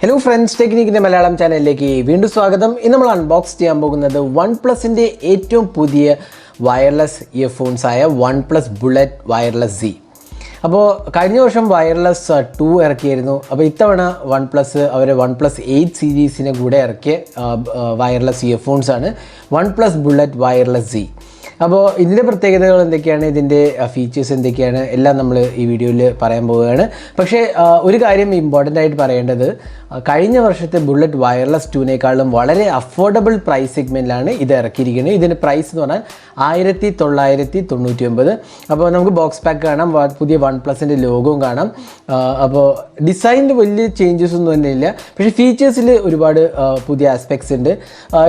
Hello friends, Technique in the Malayalam channel. Windu Swagadam. In the unbox the OnePlus in the 8 wireless earphones OnePlus Bullet Wireless Z. Now, Wireless 2 OnePlus OnePlus 8 series wireless earphones OnePlus Bullet Wireless Z. അപ്പോൾ ഇതിന്റെ പ്രത്യേകതകൾ എന്തൊക്കെയാണ് ഇതിന്റെ features എന്തൊക്കെയാണ് എല്ലാം നമ്മൾ ഈ വീഡിയോയിൽ പറയാൻ പോവുകയാണ്. പക്ഷേ ഒരു കാര്യം ഇമ്പോർട്ടന്റ് ആയിട്ട് പറയേണ്ടത് കഴിഞ്ഞ വർഷത്തെ ബുള്ളറ്റ് വയർലെസ് 2 നേക്കാളും വളരെ അഫോർഡബിൾ പ്രൈസ് സെഗ്മെന്റിലാണ് ഇത് ഇറക്കിയിരിക്കുന്നത്. ഇതിന്റെ പ്രൈസ് എന്ന് പറഞ്ഞാൽ 1999. അപ്പോൾ നമുക്ക് ബോക്സ് പാക്ക് കാണാം, പുതിയ OnePlusന്റെ ലോഗോയും കാണാം. അപ്പോൾ ഡിസൈനിൽ വലിയ ചേഞ്ചസ് ഒന്നും തന്നെ ഇല്ല, പക്ഷേ ഫീച്ചേഴ്സിൽ ഒരുപാട് പുതിയ ആസ്പെക്ട്സ് ഉണ്ട്.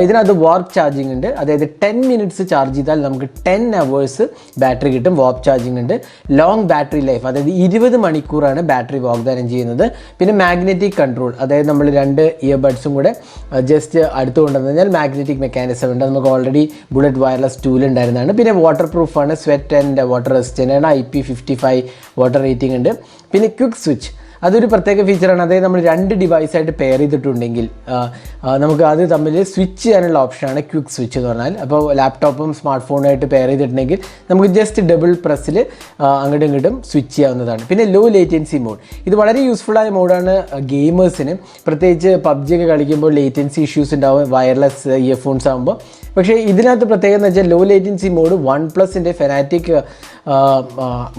ഇതിനകത്ത് വാർപ്പ് ചാർജിങ് ഉണ്ട്, അതായത് 10 മിനിറ്റ്സ് ചാർജ് ചെയ്താൽ നമുക്ക് 10 hours ബാറ്ററി കിട്ടും. വാർപ്പ് ചാർജിങ് ഉണ്ട്. ലോങ് ബാറ്ററി ലൈഫ്, അതായത് 20 മണിക്കൂറാണ് ബാറ്ററി വാഗ്ദാനം ചെയ്യുന്നത്. പിന്നെ മാഗ്നറ്റിക് കൺട്രോൾ, അതായത് നമ്മൾ 2 ഇയർബഡ്സും കൂടെ ജസ്റ്റ് അടുത്ത് കൊണ്ടുവന്നു കഴിഞ്ഞാൽ മാഗ്നറ്റിക് മെക്കാനിസം ഉണ്ട്. നമുക്ക് ഓൾറെഡി ബുള്ളറ്റ് വയർലെസ് 2 ഉണ്ടായിരുന്നതാണ്. പിന്നെ വാട്ടർ പ്രൂഫാണ്, സ്വെറ്റ് ആൻഡ് വാട്ടർ റെസിസ്റ്റൻ്റ് ആണ്, IP55 വാട്ടർ റേറ്റിംഗ് ഉണ്ട്. പിന്നെ ക്വിക്ക് സ്വിച്ച്, അതൊരു പ്രത്യേക ഫീച്ചറാണ്. അതായത് നമ്മൾ 2 ഡിവൈസായിട്ട് പെയർ ചെയ്തിട്ടുണ്ടെങ്കിൽ നമുക്ക് അത് തമ്മിൽ സ്വിച്ച് ചെയ്യാനുള്ള ഓപ്ഷനാണ് ക്വിക്ക് സ്വിച്ച് എന്ന് പറഞ്ഞാൽ. അപ്പോൾ ലാപ്ടോപ്പും സ്മാർട്ട് ഫോണുമായിട്ട് പെയർ ചെയ്തിട്ടുണ്ടെങ്കിൽ നമുക്ക് ജസ്റ്റ് ഡബിൾ പ്രസ്സിൽ അങ്ങോട്ടും ഇങ്ങോട്ടും സ്വിച്ച് ചെയ്യാവുന്നതാണ്. പിന്നെ ലോ ലേറ്റൻസി മോഡ്, ഇത് വളരെ യൂസ്ഫുള്ളായ മോഡാണ് ഗെയിമേഴ്സിന്. പ്രത്യേകിച്ച് PUBG ഒക്കെ കളിക്കുമ്പോൾ ലേറ്റൻസി ഇഷ്യൂസ് ഉണ്ടാവും വയർലെസ് ഇയർഫോൺസ് ആകുമ്പോൾ. പക്ഷേ ഇതിനകത്ത് പ്രത്യേകത എന്ന് വെച്ചാൽ ലോ ലേറ്റൻസി മോഡ് OnePlusന്റെ ഫെനാറ്റിക്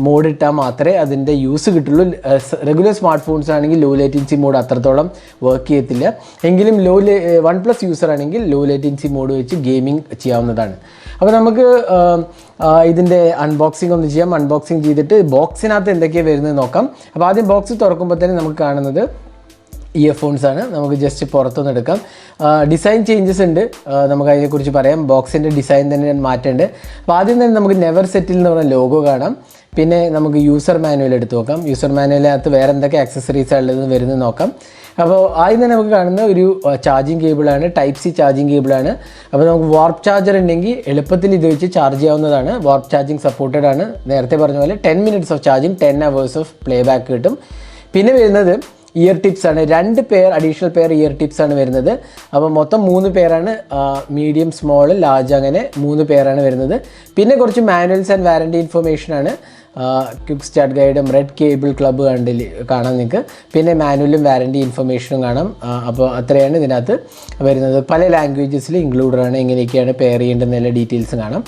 മോഡ് ഇട്ടാൽ മാത്രമേ അതിൻ്റെ യൂസ് കിട്ടുള്ളൂ. റെഗുലർ സ്മാർട്ട് ഫോൺസ് ആണെങ്കിൽ ലോ ലേറ്റൻസി മോഡ് അത്രത്തോളം വർക്ക് ചെയ്യത്തില്ല. എങ്കിലും OnePlus യൂസർ ആണെങ്കിൽ ലോ ലേറ്റൻസി മോഡ് വെച്ച് ഗെയിമിംഗ് ചെയ്യാവുന്നതാണ്. അപ്പോൾ നമുക്ക് ഇതിൻ്റെ അൺബോക്സിംഗ് ഒന്ന് ചെയ്യാം. അൺബോക്സിംഗ് ചെയ്തിട്ട് ബോക്സിനകത്ത് എന്തൊക്കെയാണ് വരുന്നത് നോക്കാം. അപ്പോൾ ആദ്യം ബോക്സ് തുറക്കുമ്പോൾ തന്നെ നമുക്ക് കാണുന്നത് ഇയർഫോൺസ് ആണ്. നമുക്ക് ജസ്റ്റ് പുറത്തുനിന്ന് എടുക്കാം. ഡിസൈൻ ചേഞ്ചസ് ഉണ്ട്, നമുക്ക് അതിനെക്കുറിച്ച് പറയാം. ബോക്സിൻ്റെ ഡിസൈൻ തന്നെ മാറ്റേണ്ടത്. അപ്പോൾ ആദ്യം തന്നെ നമുക്ക് നെവർ സെറ്റിൽ എന്ന് പറഞ്ഞ ലോഗോ കാണാം. പിന്നെ നമുക്ക് യൂസർ മാനുവൽ എടുത്ത് നോക്കാം. യൂസർ മാനുവലിനകത്ത് വേറെ എന്തൊക്കെ ആക്സസറീസ് ഉള്ളത് വരുന്നത് നോക്കാം. അപ്പോൾ ആദ്യം തന്നെ നമുക്ക് കാണുന്ന ഒരു ചാർജിങ് കേബിളാണ്, Type-C ചാർജിങ് കേബിളാണ്. അപ്പോൾ നമുക്ക് വാർപ്പ് ചാർജർ ഉണ്ടെങ്കിൽ എളുപ്പത്തിൽ ഇത് വെച്ച് ചാർജ് ചെയ്യാവുന്നതാണ്. വാർപ്പ് ചാർജിങ് സപ്പോർട്ടഡ് ആണ്. നേരത്തെ പറഞ്ഞ പോലെ 10 minutes of charging, 10 hours of play back കിട്ടും. പിന്നെ വരുന്നത് ഇയർ ടിപ്സ് ആണ്. 2 pair additional pair year tips ആണ് വരുന്നത്. അപ്പോൾ മൊത്തം 3 പേരാണ്, മീഡിയം, സ്മോൾ, ലാർജ്, അങ്ങനെ 3 പേരാണ് വരുന്നത്. പിന്നെ കുറച്ച് മാനുവൽസ് ആൻഡ് വാറണ്ടി ഇൻഫർമേഷൻ ആണ്. ക്വിക്ക് സ്റ്റാർട്ട് ഗൈഡും റെഡ് കേബിൾ ക്ലബ്ബ് കാണാം നിങ്ങൾക്ക്. പിന്നെ മാനുവലും വാറണ്ടി ഇൻഫർമേഷനും കാണാം. അപ്പോൾ അത്രയാണ് ഇതിനകത്ത് വരുന്നത്. പല ലാംഗ്വേജസിൽ ഇൻക്ലൂഡറാണ്. എങ്ങനെയൊക്കെയാണ് പെയർ ചെയ്യേണ്ടതെന്നുള്ള ഡീറ്റെയിൽസ് കാണാം.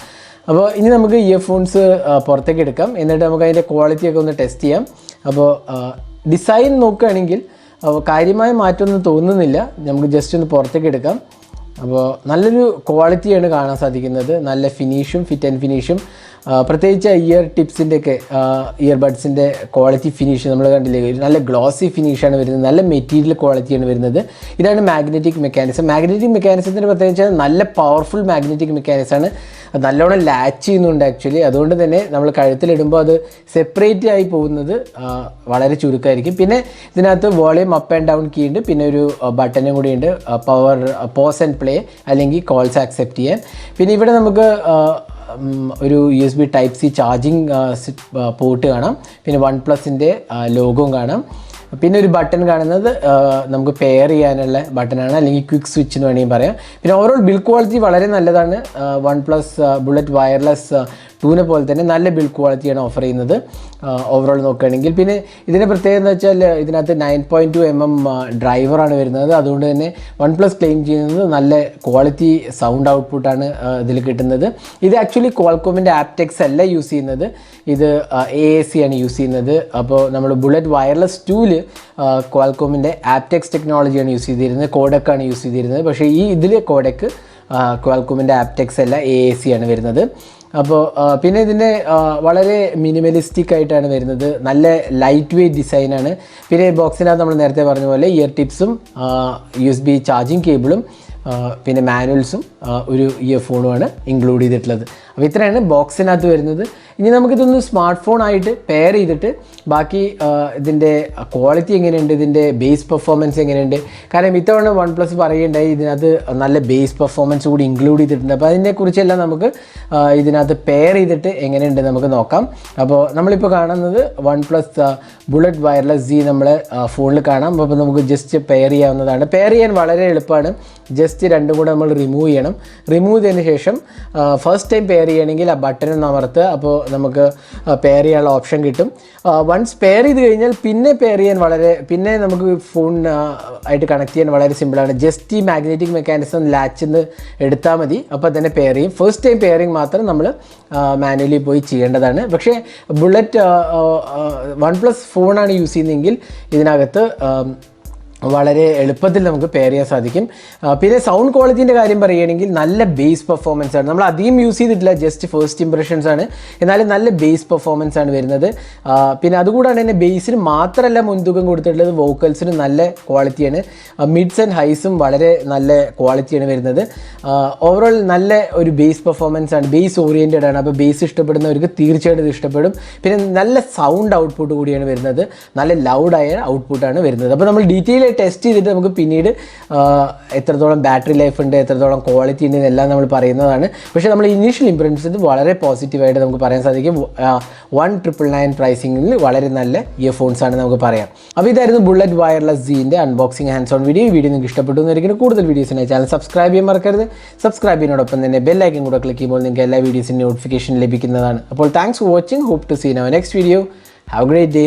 അപ്പോൾ ഇനി നമുക്ക് ഇയർഫോൺസ് പുറത്തേക്ക് എടുക്കാം. എന്നിട്ട് നമുക്ക് അതിൻ്റെ ക്വാളിറ്റിയൊക്കെ ഒന്ന് ടെസ്റ്റ് ചെയ്യാം. അപ്പോൾ ഡിസൈൻ നോക്കുകയാണെങ്കിൽ കാര്യമായ മാറ്റമൊന്നും തോന്നുന്നില്ല. നമുക്ക് ജസ്റ്റ് ഒന്ന് പുറത്തേക്ക് എടുക്കാം. അപ്പോൾ നല്ലൊരു ക്വാളിറ്റിയാണ് കാണാൻ സാധിക്കുന്നത്. നല്ല ഫിനിഷും, ഫിറ്റ് ആൻഡ് ഫിനിഷും. പ്രത്യേകിച്ച് ഇയർ ടിപ്സിൻ്റെയൊക്കെ ഇയർബഡ്സിൻ്റെ ക്വാളിറ്റി ഫിനിഷ് നമ്മൾ കണ്ടില്ലേ, നല്ല ഗ്ലോസി ഫിനിഷാണ് വരുന്നത്. നല്ല മെറ്റീരിയൽ ക്വാളിറ്റിയാണ് വരുന്നത്. ഇതാണ് മാഗ്നറ്റിക് മെക്കാനിസം. മാഗ്നറ്റിക് മെക്കാനിസത്തിൻ്റെ പ്രത്യേകിച്ച് നല്ല പവർഫുൾ മാഗ്നറ്റിക് മെക്കാനിസമാണ്. നല്ലോണം ലാച്ച് ചെയ്യുന്നുണ്ട് ആക്ച്വലി. അതുകൊണ്ട് തന്നെ നമ്മൾ കഴുത്തിലിടുമ്പോൾ അത് സെപ്പറേറ്റ് ആയി പോകുന്നത് വളരെ ചുരുക്കമായിരിക്കും. പിന്നെ ഇതിനകത്ത് volume up and down key ഉണ്ട്. പിന്നെ ഒരു ബട്ടനും കൂടി ഉണ്ട്, പവർ പോസ് ആൻഡ് പ്ലേ അല്ലെങ്കിൽ കോൾസ് ആക്സെപ്റ്റ് ചെയ്യാൻ. പിന്നെ ഇവിടെ നമുക്ക് ഒരു USB Type-C ചാർജിങ് പോർട്ട് കാണാം. പിന്നെ OnePlusൻ്റെ ലോഗോയും കാണാം. പിന്നെ ഒരു ബട്ടൺ കാണുന്നത് നമുക്ക് പെയർ ചെയ്യാനുള്ള ബട്ടനാണ്, അല്ലെങ്കിൽ ക്വിക്ക് സ്വിച്ച് എന്ന് വേണമെങ്കിൽ പറയാം. പിന്നെ ഓവറോൾ ബിൽഡ് ക്വാളിറ്റി വളരെ നല്ലതാണ്. OnePlus ബുള്ളറ്റ് വയർലെസ് 2 പോലെ തന്നെ നല്ല ബിൽഡ് ക്വാളിറ്റിയാണ് ഓഫർ ചെയ്യുന്നത് ഓവറോൾ നോക്കുകയാണെങ്കിൽ. പിന്നെ ഇതിൻ്റെ പ്രത്യേകത എന്ന് വെച്ചാൽ ഇതിനകത്ത് 9.2 mm ഡ്രൈവറാണ് വരുന്നത്. അതുകൊണ്ട് തന്നെ OnePlus ക്ലെയിം ചെയ്യുന്നത് നല്ല ക്വാളിറ്റി സൗണ്ട് ഔട്ട്പുട്ടാണ് ഇതിൽ കിട്ടുന്നത്. ഇത് ആക്ച്വലി ക്വാൾകോമിൻ്റെ ആപ്റ്റെക്സ് അല്ല യൂസ് ചെയ്യുന്നത്, ഇത് AAC ആണ് യൂസ് ചെയ്യുന്നത്. അപ്പോൾ നമ്മൾ ബുള്ളറ്റ് വയർലെസ് 2-ൽ ക്വാൾകോമിൻ്റെ ആപ്റ്റെക്സ് ടെക്നോളജിയാണ് യൂസ് ചെയ്തിരുന്നത്, കോഡക്കാണ് യൂസ് ചെയ്തിരുന്നത്. പക്ഷേ ഈ ഇതിൽ കോഡക്ക് ക്വാൾകോമിൻ്റെ ആപ്റ്റെക്സ് അല്ല, AAC ആണ് വരുന്നത്. അപ്പോൾ പിന്നെ ഇതിൻ്റെ വളരെ മിനിമലിസ്റ്റിക് ആയിട്ടാണ് വരുന്നത്. നല്ല ലൈറ്റ് വെയ്റ്റ് ഡിസൈനാണ്. പിന്നെ ബോക്സിനകത്ത് നമ്മൾ നേരത്തെ പറഞ്ഞ പോലെ ഇയർ ടിപ്സും USB ചാർജിങ് കേബിളും പിന്നെ മാനുവൽസും ഒരു ഇയർഫോണുമാണ് ഇൻക്ലൂഡ് ചെയ്തിട്ടുള്ളത്. അപ്പോൾ ഇത്രയാണ് ബോക്സിനകത്ത് വരുന്നത്. ഇനി നമുക്കിതൊന്ന് സ്മാർട്ട് ഫോണായിട്ട് പെയർ ചെയ്തിട്ട് ബാക്കി ഇതിൻ്റെ ക്വാളിറ്റി എങ്ങനെയുണ്ട്, ഇതിൻ്റെ ബേസ് പെർഫോമൻസ് എങ്ങനെയുണ്ട്. കാരണം ഇത്തവണ OnePlus പറയുണ്ടായി ഇതിനകത്ത് നല്ല ബേസ് പെർഫോമൻസ് കൂടി ഇൻക്ലൂഡ് ചെയ്തിട്ടുണ്ട്. അപ്പോൾ അതിനെക്കുറിച്ചെല്ലാം നമുക്ക് ഇതിനകത്ത് പെയർ ചെയ്തിട്ട് എങ്ങനെയുണ്ട് നമുക്ക് നോക്കാം. അപ്പോൾ നമ്മളിപ്പോൾ കാണുന്നത് OnePlus Bullet Wireless Z നമ്മൾ ഫോണിൽ കാണാം. അപ്പോൾ നമുക്ക് ജസ്റ്റ് പെയർ ചെയ്യാവുന്നതാണ്. പെയർ ചെയ്യാൻ വളരെ എളുപ്പമാണ്. ജസ്റ്റ് രണ്ടും കൂടെ നമ്മൾ റിമൂവ് ചെയ്യണം. റിമൂവ് ചെയ്തതിന് ശേഷം ഫസ്റ്റ് ടൈം പെയർ ചെയ്യണമെങ്കിൽ ആ ബട്ടൺ ഒന്ന് അമർത്തുക. അപ്പോൾ നമുക്ക് പെയർ ചെയ്യാനുള്ള ഓപ്ഷൻ കിട്ടും. വൺസ് പെയർ ചെയ്ത് കഴിഞ്ഞാൽ പിന്നെ പെയർ ചെയ്യാൻ പിന്നെ നമുക്ക് ഫോൺ ആയിട്ട് കണക്ട് ചെയ്യാൻ വളരെ സിമ്പിളാണ്. ജസ്റ്റ് ഈ മാഗ്നറ്റിക് മെക്കാനിസം ലാച്ചിൽ നിന്ന് എടുത്താൽ മതി. അപ്പോൾ തന്നെ പെയർ ചെയ്യും. ഫസ്റ്റ് ടൈം പെയറിങ് മാത്രം നമ്മൾ മാനുവലി പോയി ചെയ്യേണ്ടതാണ്. പക്ഷേ ബുള്ളറ്റ് OnePlus ഫോണാണ് യൂസ് ചെയ്യുന്നതെങ്കിൽ ഇതിനകത്ത് വളരെ എളുപ്പത്തിൽ നമുക്ക് പെയർ ചെയ്യാൻ സാധിക്കും. പിന്നെ സൗണ്ട് ക്വാളിറ്റീൻ്റെ കാര്യം പറയുകയാണെങ്കിൽ നല്ല ബേസ് പെർഫോമൻസ് ആണ്. നമ്മൾ അധികം യൂസ് ചെയ്തിട്ടില്ല, ജസ്റ്റ് ഫസ്റ്റ് ഇംപ്രഷൻസ് ആണ്. എന്നാലും നല്ല ബേസ് പെർഫോമൻസ് ആണ് വരുന്നത്. പിന്നെ അതുകൂടാണ് തന്നെ ബേസിന് മാത്രമല്ല മുൻതൂക്കം കൊടുത്തിട്ടുള്ളത്, വോക്കൽസിന് നല്ല ക്വാളിറ്റിയാണ്. മിഡ്സ് ആൻഡ് ഹൈസും വളരെ നല്ല ക്വാളിറ്റിയാണ് വരുന്നത്. ഓവറോൾ നല്ല ഒരു ബേസ് പെർഫോമൻസ് ആണ്, ബേസ് ഓറിയൻറ്റഡ് ആണ്. അപ്പോൾ ബേസ് ഇഷ്ടപ്പെടുന്നവർക്ക് തീർച്ചയായിട്ടും ഇത് ഇഷ്ടപ്പെടും. പിന്നെ നല്ല സൗണ്ട് ഔട്ട്പുട്ട് കൂടിയാണ് വരുന്നത്, നല്ല ലൗഡായ ഔട്ട്പുട്ടാണ് വരുന്നത്. അപ്പോൾ നമ്മൾ ഡീറ്റെയിൽ ടെസ്റ്റ് ചെയ്തിട്ട് നമുക്ക് പിന്നീട് എത്രത്തോളം ബാറ്ററി ലൈഫ് ഉണ്ട്, എത്രത്തോളം ക്വാളിറ്റി ഉണ്ട് എന്നെല്ലാം നമ്മൾ പറയുന്നതാണ്. പക്ഷേ നമ്മൾ ഇനീഷ്യൽ ഇംപ്രഷൻസ് വളരെ പോസിറ്റീവായിട്ട് നമുക്ക് പറയാൻ സാധിക്കും. 1999 പ്രൈസിങ്ങിൽ വളരെ നല്ല ഇയർഫോൺസ് ആണ് നമുക്ക് പറയാം. അപ്പോൾ ഇതായിരുന്നു ബുള്ളറ്റ് വയർലെസ് Zൻ്റെ അൺബോക്സിംഗ് ഹാൻഡ്സ് ഓൺ വീഡിയോ. ഈ വീഡിയോ നിങ്ങൾക്ക് ഇഷ്ടപ്പെട്ടു എന്നായിരിക്കും. കൂടുതൽ വീഡിയോസിനായി ചാനൽ സബ്സ്ക്രൈബ് ചെയ്യാൻ മറക്കരുത്. സബ്സ്ക്രൈബ് ചെയ്യുന്നതോടൊപ്പം തന്നെ ബെല്ലൈക്കൻ കൂടെ ക്ലിക്ക് ചെയ്യുമ്പോൾ നിങ്ങൾക്ക് എല്ലാ വീഡിയോസിൻ്റെ നോട്ടിഫിക്കേഷൻ ലഭിക്കുന്നതാണ്. അപ്പോൾ thanks for watching. Hope to see in our next video. Have a great day.